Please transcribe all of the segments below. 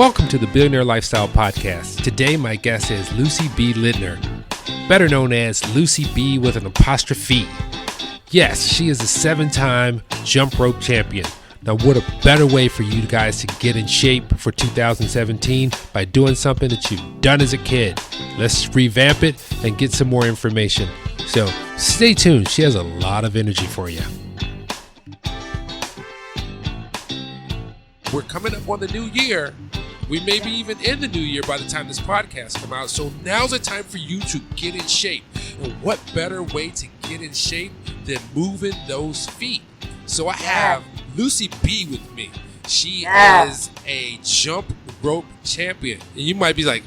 Welcome to the Billionaire Lifestyle Podcast. Today, my guest is Lucie B. Lindner, better known as Lucie B with an apostrophe. Yes, she is a 7-time jump rope champion. Now, what a better way for you guys to get in shape for 2017 by doing something that you've done as a kid. Let's revamp it and get some more information. So stay tuned. She has a lot of energy for you. We're coming up on the new year. We may be even in the new year by the time this podcast comes out. So now's the time for you to get in shape. And what better way to get in shape than moving those feet? So I have Lucie B with me. She is a jump rope champion. And you might be like,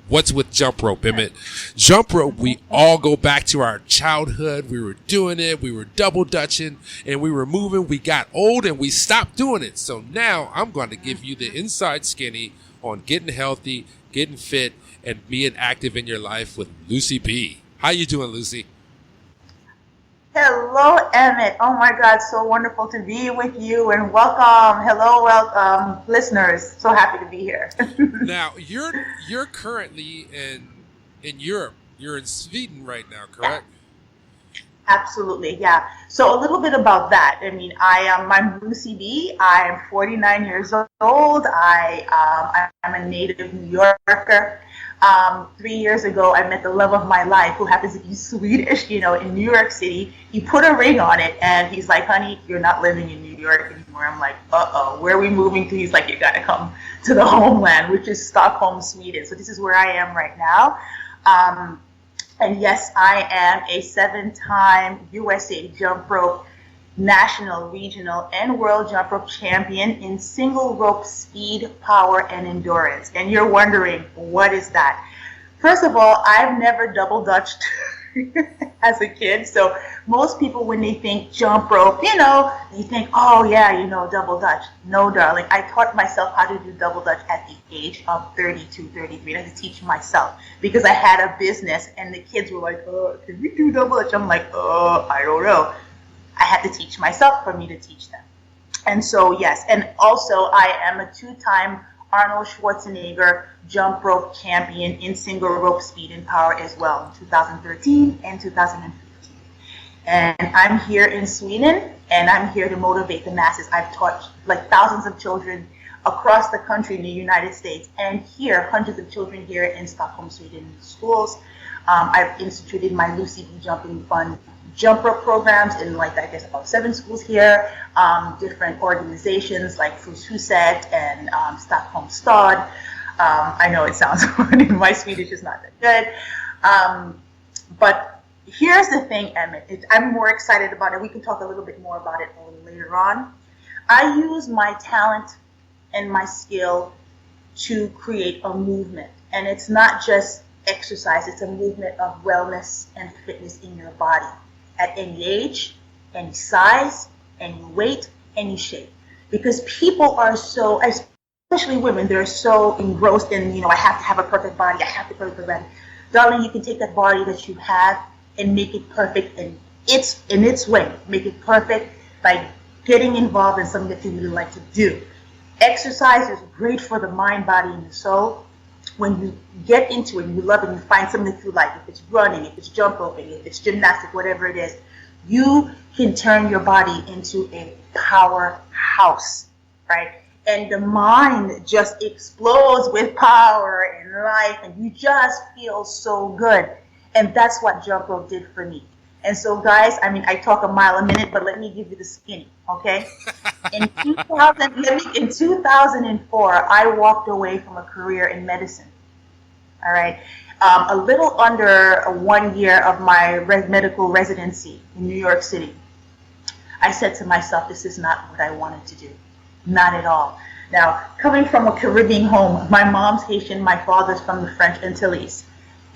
what's with jump rope, Emmett? Jump rope, we all go back to our childhood. We were doing it. We were double dutching and we were moving. We got old and we stopped doing it. So now I'm going to give you the inside skinny on getting healthy, getting fit, and being active in your life with Lucie B. How you doing, Lucie? Hello, Emmett. Oh my God, so wonderful to be with you and welcome. Hello, welcome, listeners. So happy to be here. Now, you're currently in Europe. You're in Sweden right now, correct? Absolutely, yeah. So a little bit about that. I mean, I'm Lucie B. I'm 49 years old. I'm a native New Yorker. 3 years ago, I met the love of my life, who happens to be Swedish, in New York City. He put a ring on it, and he's like, honey, you're not living in New York anymore. I'm like, uh-oh, where are we moving to? He's like, you got to come to the homeland, which is Stockholm, Sweden. So this is where I am right now. And yes, I am a 7-time USA jump rope national, regional, and world jump rope champion in single rope speed, power, and endurance. And you're wondering, what is that? First of all, I've never double dutched as a kid. So most people, when they think jump rope, they think, oh yeah, double dutch. No, darling. I taught myself how to do double dutch at the age of 32, 33. I had to teach myself because I had a business and the kids were like, oh, can we do double dutch? I'm like, oh, I don't know. I had to teach myself for me to teach them. And so, yes. And also, I am a 2-time Arnold Schwarzenegger jump rope champion in single rope speed and power as well in 2013 and 2015. And I'm here in Sweden, and I'm here to motivate the masses. I've taught like thousands of children across the country in the United States, and here, hundreds of children here in Stockholm, Sweden schools. I've instituted my Lucie B Jumping Fund jump rope programs in about 7 schools here, different organizations like Frushuset and Stockholm Stad. I know it sounds funny, my Swedish is not that good. But here's the thing, Emmett, I'm more excited about it. We can talk a little bit more about it a little later on. I use my talent and my skill to create a movement. And it's not just exercise, it's a movement of wellness and fitness in your body. At any age, any size, any weight, any shape. Because people are so, especially women, they're so engrossed in, I have to have a perfect body, I have to have a perfect body. Darling, you can take that body that you have and make it perfect in its way. Make it perfect by getting involved in something that you really like to do. Exercise is great for the mind, body, and the soul. When you get into it and you love it and you find something that you like, if it's running, if it's jump roping, if it's gymnastics, whatever it is, you can turn your body into a powerhouse, right? And the mind just explodes with power and life, and you just feel so good. And that's what jump rope did for me. And so, guys, I talk a mile a minute, but let me give you the skinny, okay? In 2004, I walked away from a career in medicine, all right? A little under 1 year of my medical residency in New York City. I said to myself, this is not what I wanted to do, not at all. Now, coming from a Caribbean home, my mom's Haitian, my father's from the French Antilles.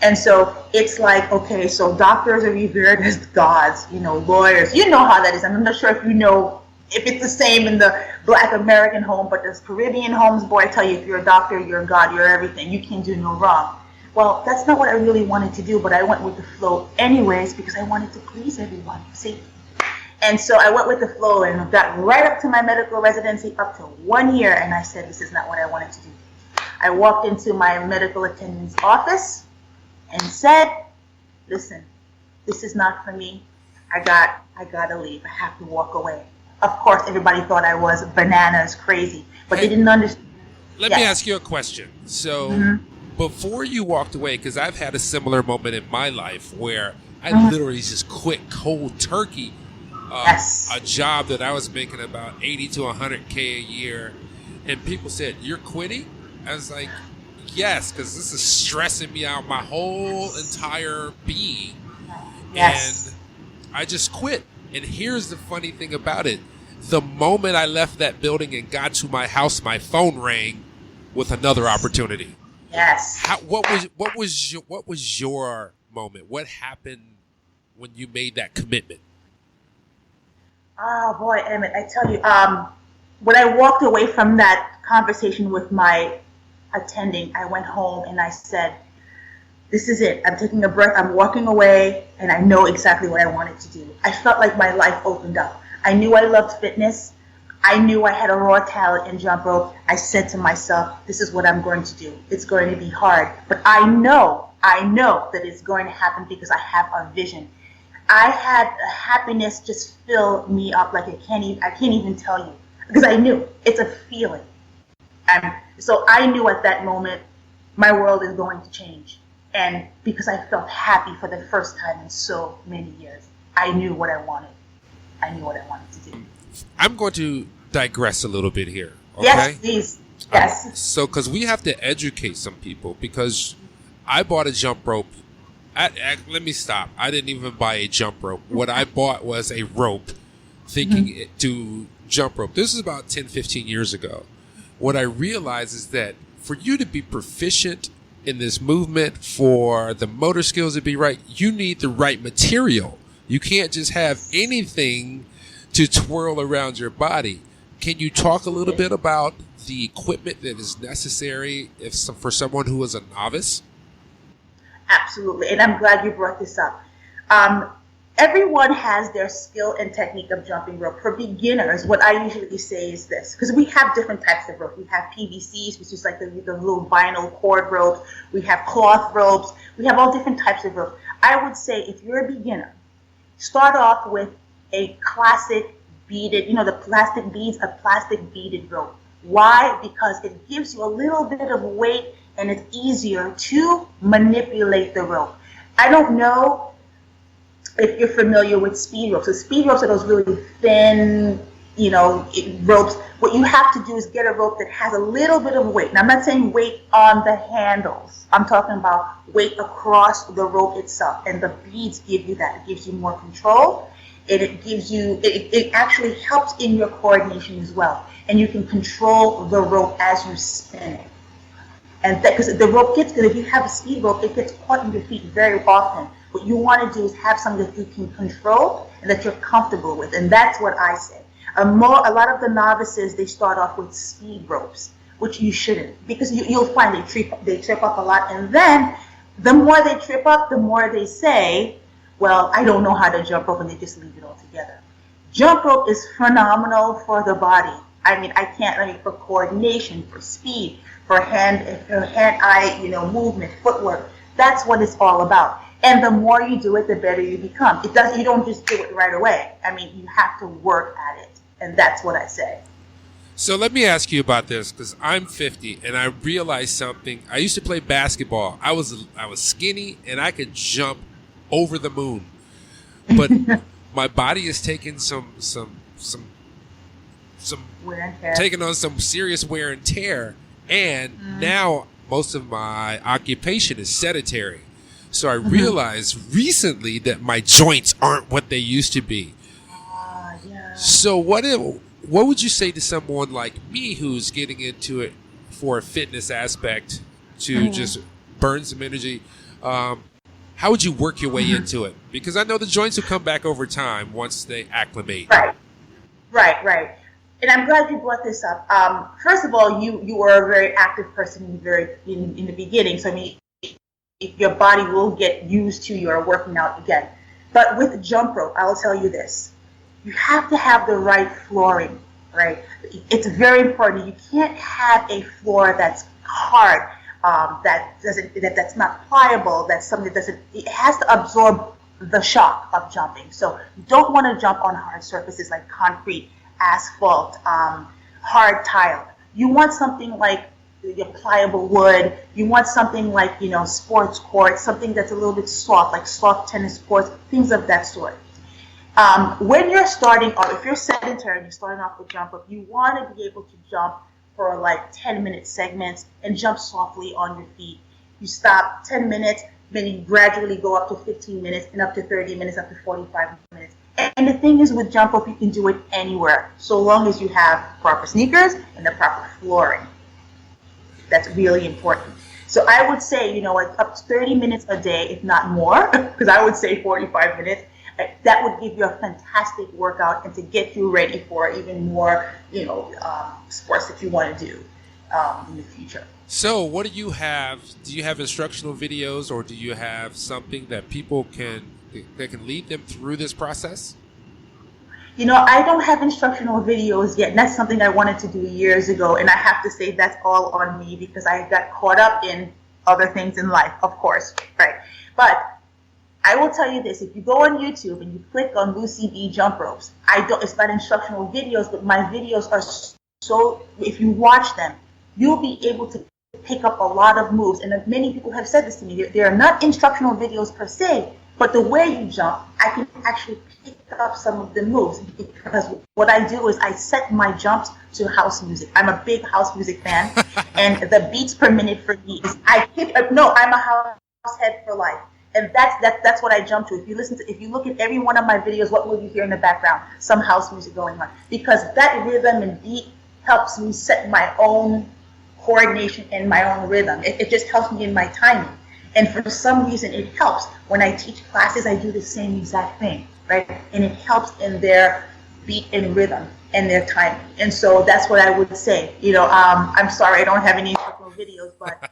And so it's like, okay, so doctors are revered as gods, lawyers. You know how that is. I'm not sure if you know if it's the same in the Black American home, but those Caribbean homes, boy, I tell you, if you're a doctor, you're a god, you're everything. You can do no wrong. Well, that's not what I really wanted to do, but I went with the flow anyways because I wanted to please everyone, see? And so I went with the flow and got right up to my medical residency, up to 1 year, and I said, this is not what I wanted to do. I walked into my medical attendant's office and said, listen, this is not for me. I gotta leave. I have to walk away. Of course, everybody thought I was bananas crazy, but they didn't understand. Let me ask you a question. So before you walked away, because I've had a similar moment in my life where I literally just quit cold turkey a job that I was making about 80 to 100K a year, and people said, "You're quitting?" I was like, "Yes, because this is stressing me out my whole entire being." And I just quit. And here's the funny thing about it. The moment I left that building and got to my house, my phone rang with another opportunity. Yes. What was your moment? What happened when you made that commitment? Oh boy, Emmett, I tell you, when I walked away from that conversation with my attending, I went home and I said, this is it. I'm taking a breath. I'm walking away, and I know exactly what I wanted to do. I felt like my life opened up. I knew I loved fitness. I knew I had a raw talent in jump rope. I said to myself, this is what I'm going to do. It's going to be hard, but I know that it's going to happen because I have a vision. I had a happiness just fill me up like I can't even tell you, because I knew it's a feeling. And so I knew at that moment my world is going to change. And because I felt happy for the first time in so many years, I knew what I wanted. I knew what I wanted to do. I'm going to digress a little bit here. Okay? Yes, please. Yes. So, because we have to educate some people, because I bought a jump rope. Let me stop. I didn't even buy a jump rope. What I bought was a rope, thinking to jump rope. This is about 10, 15 years ago. What I realized is that for you to be proficient in this movement, for the motor skills to be right, you need the right material. You can't just have anything to twirl around your body. Can you talk a little bit about the equipment that is necessary for someone who is a novice? Absolutely, and I'm glad you brought this up. Everyone has their skill and technique of jumping rope. For beginners, what I usually say is this, because we have different types of rope. We have PVCs, which is like the little vinyl cord ropes. We have cloth ropes. We have all different types of ropes. I would say if you're a beginner, start off with a classic beaded, the plastic beads, a plastic beaded rope. Why? Because it gives you a little bit of weight and it's easier to manipulate the rope. I don't know if you're familiar with speed ropes. So speed ropes are those really thin, ropes. What you have to do is get a rope that has a little bit of weight. Now, I'm not saying weight on the handles. I'm talking about weight across the rope itself. And the beads give you that. It gives you more control. And it gives you, it actually helps in your coordination as well. And you can control the rope as you spin it. And because the rope gets good, if you have a speed rope, it gets caught in your feet very often. What you want to do is have something that you can control and that you're comfortable with. And that's what I say. A lot of the novices, they start off with speed ropes, which you shouldn't, because you'll find they trip up a lot. And then the more they trip up, the more they say, well, I don't know how to jump rope, and they just leave it altogether. Jump rope is phenomenal for the body. For coordination, for speed, for hand-eye, movement, footwork. That's what it's all about. And the more you do it, the better you become. You don't just do it right away. You have to work at it. And that's what I say. So let me ask you about this, because I'm 50 and I realized something. I used to play basketball. I was skinny and I could jump over the moon. But my body is taking some wear and tear. Taking on some serious wear and tear. And now most of my occupation is sedentary. So I realized recently that my joints aren't what they used to be. Yeah. So what would you say to someone like me who's getting into it for a fitness aspect to just burn some energy? How would you work your way into it? Because I know the joints will come back over time once they acclimate. Right. And I'm glad you brought this up. First of all, you were a very active person in the beginning. So your body will get used to your working out again. But with jump rope, I will tell you this. You have to have the right flooring. right? It's very important. You can't have a floor that's hard, that's not pliable, that's something that doesn't. It has to absorb the shock of jumping. So you don't want to jump on hard surfaces like concrete, asphalt, hard tile. You want something like your pliable wood. You want something like, sports court, something that's a little bit soft, like soft tennis courts, things of that sort. When you're starting off, if you're sedentary and you're starting off with jump rope, you want to be able to jump for like 10-minute segments and jump softly on your feet. You stop 10 minutes, then you gradually go up to 15 minutes and up to 30 minutes, up to 45 minutes. And the thing is, with jump rope, you can do it anywhere, so long as you have proper sneakers and the proper flooring. That's really important. So I would say, up to 30 minutes a day, if not more, because I would say 45 minutes, that would give you a fantastic workout and to get you ready for even more, sports that you want to do in the future. So what do you have? Do you have instructional videos, or do you have something that people can lead them through this process? I don't have instructional videos yet. And that's something I wanted to do years ago. And I have to say that's all on me because I got caught up in other things in life, of course, right? But I will tell you this, if you go on YouTube and you click on Lucie B jump ropes, it's not instructional videos, but my videos are so, if you watch them, you'll be able to pick up a lot of moves. And many people have said this to me, they are not instructional videos per se, but the way you jump, I can actually pick up some of the moves because what I do is I set my jumps to house music. I'm a big house music fan, and the beats per minute for me is I'm a house head for life. And that's what I jump to. If you look at every one of my videos, what will you hear in the background? Some house music going on. Because that rhythm and beat helps me set my own coordination and my own rhythm. It just helps me in my timing. And for some reason, it helps. When I teach classes, I do the same exact thing, right? And it helps in their beat and rhythm and their timing. And so that's what I would say. I'm sorry I don't have any instructional videos, but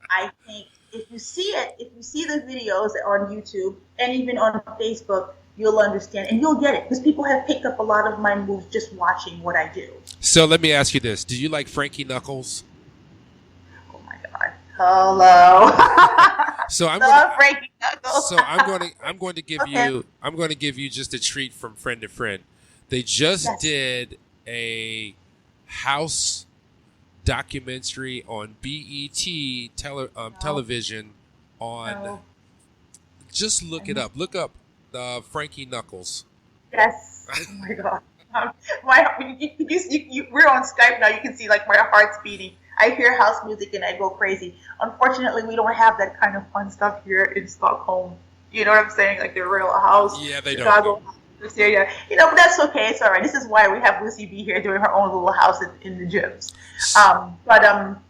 I think if you see the videos on YouTube and even on Facebook, you'll understand and you'll get it because people have picked up a lot of my moves just watching what I do. So let me ask you this: do you like Frankie Knuckles? Oh my God! Hello. So Frankie Knuckles. So I'm going to give you just a treat from friend to friend. They just did a house documentary on BET television on. Just look it up. Look up Frankie Knuckles. Yes. Oh my God. We're on Skype now. You can see like my heart's beating. I hear house music and I go crazy. Unfortunately, we don't have that kind of fun stuff here in Stockholm. You know what I'm saying? Like the real house. Yeah, they Chicago, don't. This area. But that's okay. It's all right. This is why we have Lucie B here doing her own little house in the gyms.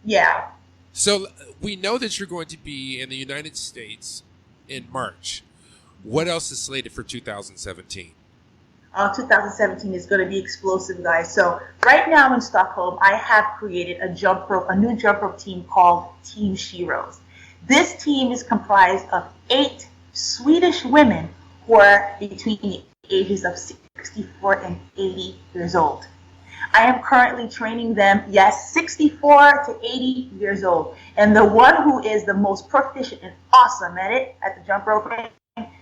Yeah. So we know that you're going to be in the United States in March. What else is slated for 2017? 2017 is going to be explosive, guys. So right now in Stockholm, I have created a new jump rope team called Team Sheroes. This team is comprised of 8 Swedish women who are between the ages of 64 and 80 years old. I am currently training them, 64 to 80 years old. And the one who is the most proficient and awesome at the jump roping,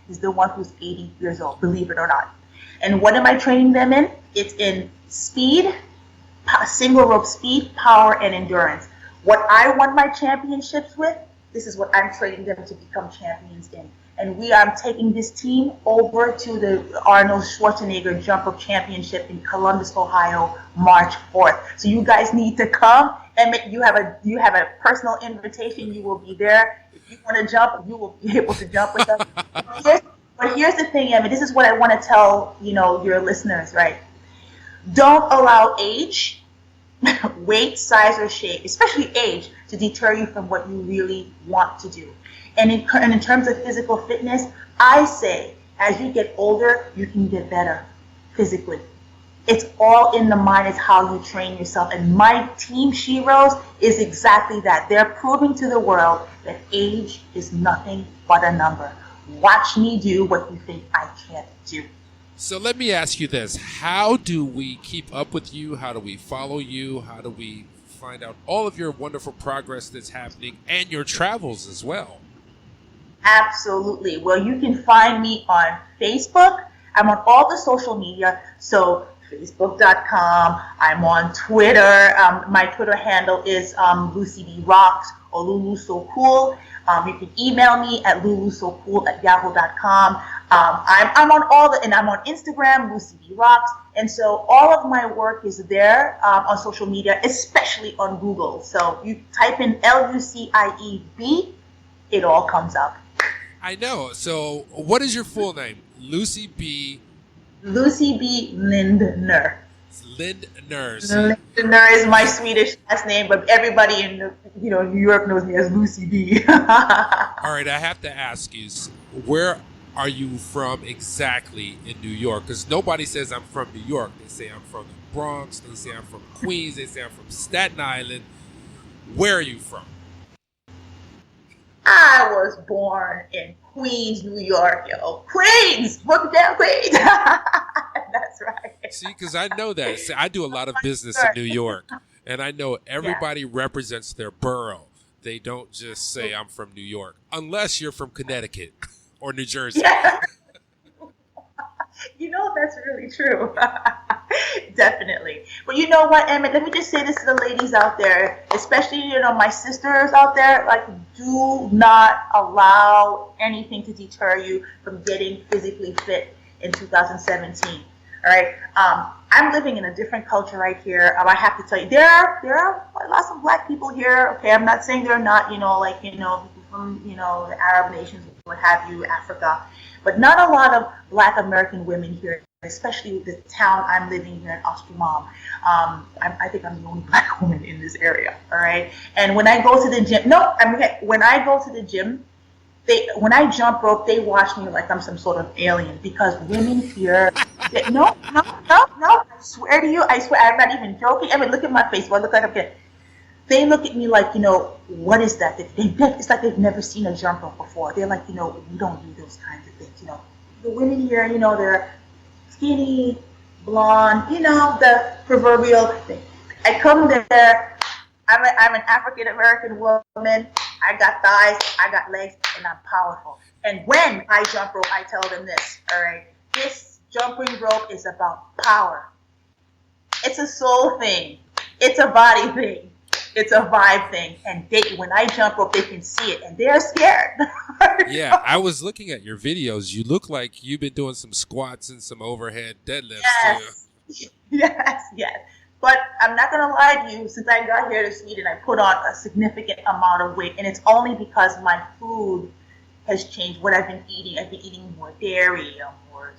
is the one who's 80 years old, believe it or not. And what am I training them in? It's in speed, single rope speed, power, and endurance. What I won my championships with, this is what I'm training them to become champions in. And we are taking this team over to the Arnold Schwarzenegger Jump Rope Championship in Columbus, Ohio, March 4th. So you guys need to come, and you have a personal invitation. You will be there. If you want to jump, you will be able to jump with us. But here's the thing, Emma. This is what I want to tell your listeners, right? Don't allow age, weight, size, or shape, especially age, to deter you from what you really want to do. And in terms of physical fitness, I say as you get older, you can get better physically. It's all in the mind. It's how you train yourself. And my team, Sheroes, is exactly that. They're proving to the world that age is nothing but a number. Watch me do what you think I can't do. So let me ask you this. How do we keep up with you? How do we follow you? How do we find out all of your wonderful progress that's happening and your travels as well? Absolutely. Well, you can find me on Facebook. I'm on all the social media. So Facebook.com. I'm on Twitter. My Twitter handle is Lucie B Rocks or Lulu So Cool. You can email me at lulusocool@yahoo.com. I'm on all the, and I'm on Instagram, Lucie B Rocks. And so all of my work is there on social media, especially on Google. So you type in LUCIEB, it all comes up. I know. So what is your full name? Lucie B. Lucie B Lindner. Lindner. Lindner is my Swedish last name, but everybody in New York knows me as Lucie B. All right, I have to ask you, where are you from exactly in New York? Because nobody says I'm from New York. They say I'm from the Bronx. They say I'm from Queens. They say I'm from Staten Island. Where are you from? I was born in Queens, New York, Queens! Look down, Queens! That's right. See, because I know that. See, I do a lot of business in New York, and I know everybody represents their borough. They don't just say I'm from New York, unless you're from Connecticut or New Jersey. Yeah. That's really true. Definitely. But you know what, Emmett? Let me just say this to the ladies out there, especially, my sisters out there, do not allow anything to deter you from getting physically fit in 2017. All right. I'm living in a different culture right here. I have to tell you, there are lots of black people here. Okay. I'm not saying they're not, people from, the Arab nations, what have you, Africa. But not a lot of black American women here, especially the town I'm living here in Ostermalm. I think I'm the only black woman in this area, all right? And when I go to the gym, when I go to the gym, when I jump rope, they watch me like I'm some sort of alien because women here, no, I swear to you, I'm not even joking. Look at my face. Well, I look like I'm kidding. They look at me like, what is that? It's like they've never seen a jump rope before. They're like, we don't do those kinds of things. The women here, they're skinny, blonde, the proverbial thing. I come there, I'm an African American woman. I got thighs, I got legs, and I'm powerful. And when I jump rope, I tell them this, all right? This jumping rope is about power. It's a soul thing. It's a body thing. It's a vibe thing, and when I jump rope, they can see it, and they're scared. Yeah, I was looking at your videos. You look like you've been doing some squats and some overhead deadlifts too. Yes. But I'm not gonna lie to you. Since I got here to Sweden, I put on a significant amount of weight, and it's only because my food has changed. What I've been eating, more dairy, more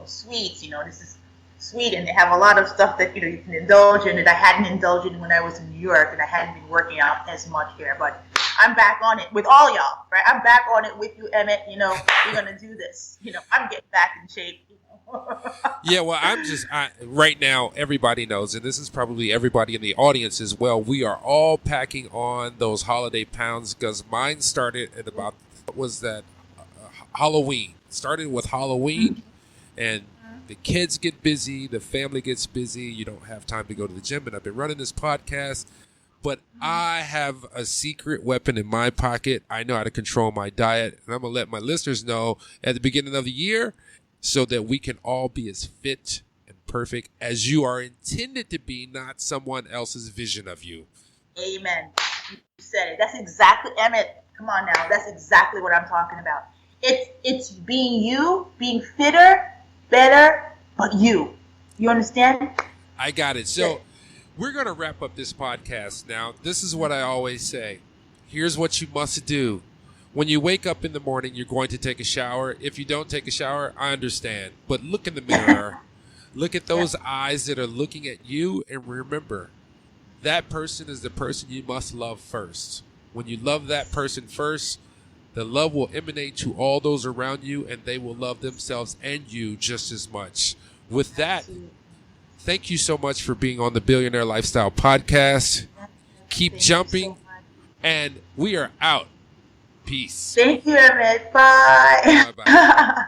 sweets. This is Sweden. They have a lot of stuff that you can indulge in that I hadn't indulged in when I was in New York, and I hadn't been working out as much here. But I'm back on it with all y'all, right? I'm back on it with you, Emmett. We're gonna do this. I'm getting back in shape. Yeah, well, right now, everybody knows, and this is probably everybody in the audience as well, we are all packing on those holiday pounds because mine started at about, Halloween. Started with Halloween, and the kids get busy, the family gets busy, you don't have time to go to the gym, and I've been running this podcast, but I have a secret weapon in my pocket. I know how to control my diet, and I'm going to let my listeners know at the beginning of the year so that we can all be as fit and perfect as you are intended to be, not someone else's vision of you. Amen. You said it. That's exactly, Emmett, come on now. That's exactly what I'm talking about. It's being you, being fitter, better, but you. You understand? I got it. So we're going to wrap up this podcast now. This is what I always say. Here's what you must do. When you wake up in the morning, you're going to take a shower. If you don't take a shower, I understand. But look in the mirror. Look at those eyes that are looking at you, and remember, that person is the person you must love first. When you love that person first, the love will emanate to all those around you, and they will love themselves and you just as much. With that, thank you so much for being on the Billionaire Lifestyle Podcast. Keep jumping, and we are out. Peace. Thank you, Emmett. Bye. Bye-bye.